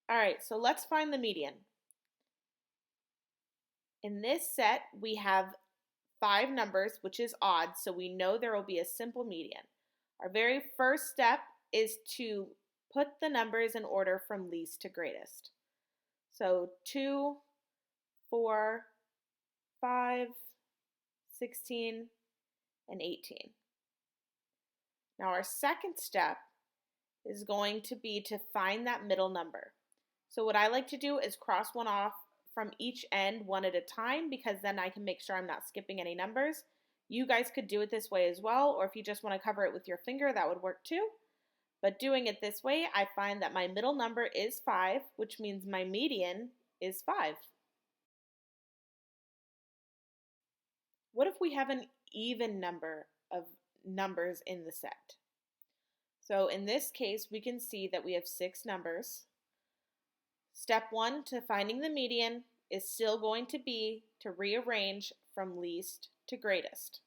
All right, so let's find the median. In this set, we have 5 numbers, which is odd, so we know there will be a simple median. Our very first step is to put the numbers in order from least to greatest. So 2, 4, 5, 16, and 18. Now our second step is going to be to find that middle number. So what I like to do is cross one off from each end one at a time, because then I can make sure I'm not skipping any numbers. You guys could do it this way as well, or if you just want to cover it with your finger, that would work too. But doing it this way, I find that my middle number is 5, which means my median is 5. What if we have an even number of numbers in the set? So in this case, we can see that we have 6 numbers. Step 1 to finding the median is still going to be to rearrange from least to greatest.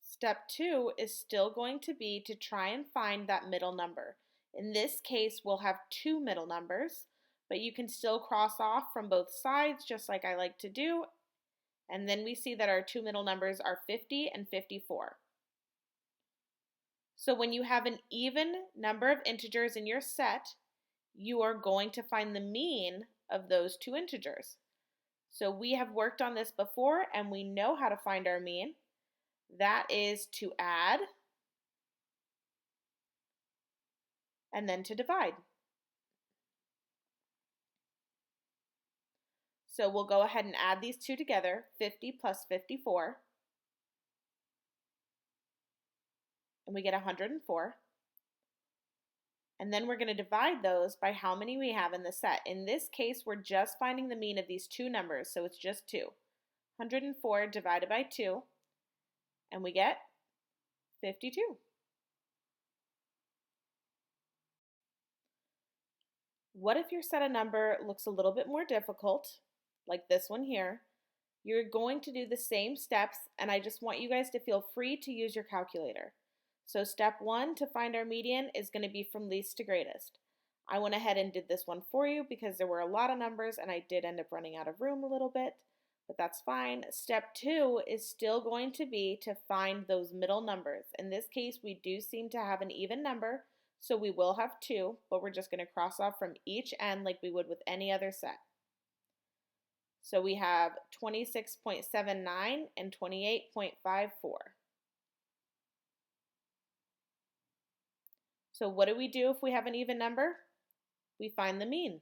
Step 2 is still going to be to try and find that middle number. In this case, we'll have 2 middle numbers, but you can still cross off from both sides just like I like to do. And then we see that our 2 middle numbers are 50 and 54. So when you have an even number of integers in your set, you are going to find the mean of those 2 integers. So we have worked on this before and we know how to find our mean. That is to add and then to divide. So we'll go ahead and add these two together, 50 plus 54, and we get 104. And then we're going to divide those by how many we have in the set. In this case, we're just finding the mean of these 2 numbers, so it's just 2. 104 divided by 2, and we get 52. What if your set of number looks a little bit more difficult, like this one here? You're going to do the same steps, and I just want you guys to feel free to use your calculator. So step 1 to find our median is going to be from least to greatest. I went ahead and did this one for you because there were a lot of numbers and I did end up running out of room a little bit, but that's fine. Step 2 is still going to be to find those middle numbers. In this case, we do seem to have an even number, so we will have 2, but we're just going to cross off from each end like we would with any other set. So we have 26.79 and 28.54. So what do we do if we have an even number? We find the mean.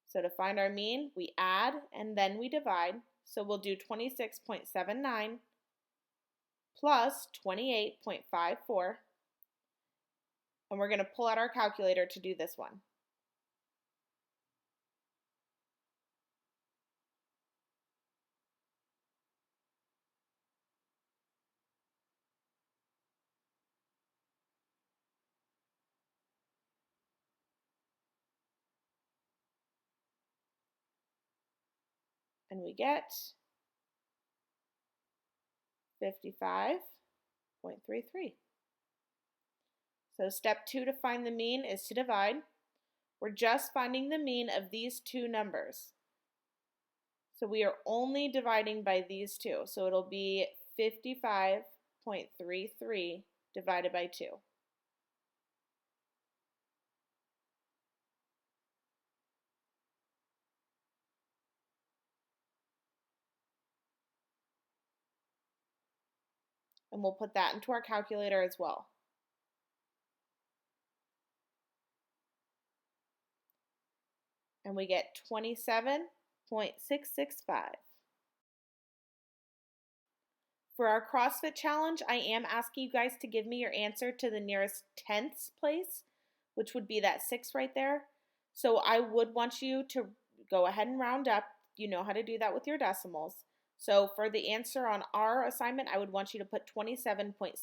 So to find our mean, we add and then we divide. So we'll do 26.79 plus 28.54. And we're going to pull out our calculator to do this one. And we get 55.33. So step 2 to find the mean is to divide. We're just finding the mean of these 2 numbers. So we are only dividing by these 2. So it'll be 55.33 divided by 2. And we'll put that into our calculator as well. And we get 27.665. For our CrossFit challenge, I am asking you guys to give me your answer to the nearest tenths place, which would be that 6 right there. So I would want you to go ahead and round up. You know how to do that with your decimals. So for the answer on our assignment, I would want you to put 27.7.